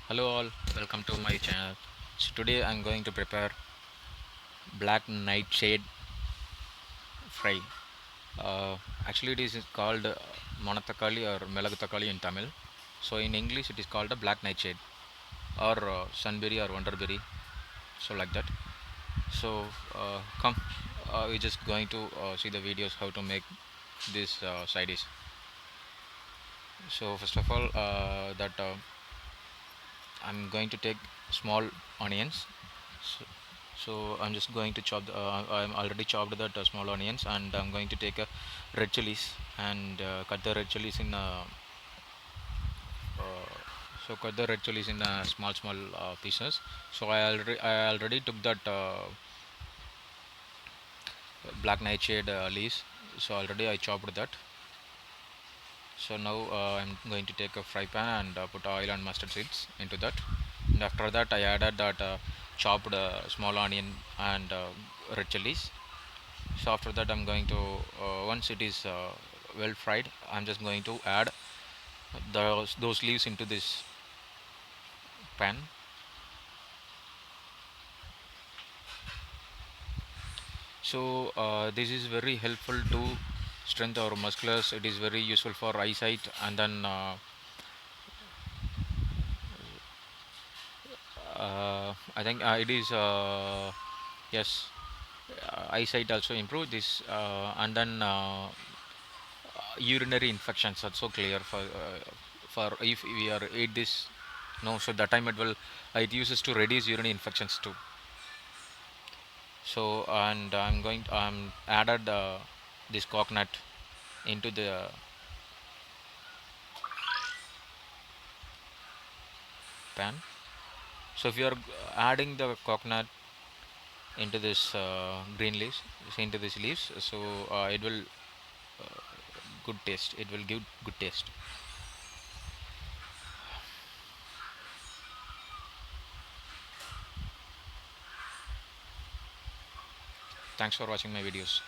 Hello all, welcome to my channel. So today I'm going to prepare black nightshade fry. Actually it is called manathakkali or melagathakali in Tamil. So in English it is called a black nightshade or sunberry or wonderberry. So like that. So come, we're just going to see the videos how to make this side dish. So first of all, that I'm going to take small onions. So I'm just going to I'm already chopped the small onions, and I'm going to take a red chilies and cut the red chilies in cut the red chilies in small pieces. So I already took that black nightshade leaves. So already I chopped that. So now I'm going to take a fry pan and put oil and mustard seeds into that, and after that I added that chopped small onion and red chilies. So after that I'm going to once it is well fried, I'm just going to add those leaves into this pan. So this is very helpful to strengthen our muscles. It is very useful for eyesight, and then I think it is yes, eyesight also improve this, and then urinary infections are so clear for if we are eat this, no, so that time it uses to reduce urinary infections too. So and I'm added this coconut into the pan. So if you are adding the coconut into this green leaves, into these leaves, so it will good taste, it will give good taste. Thanks for watching my videos.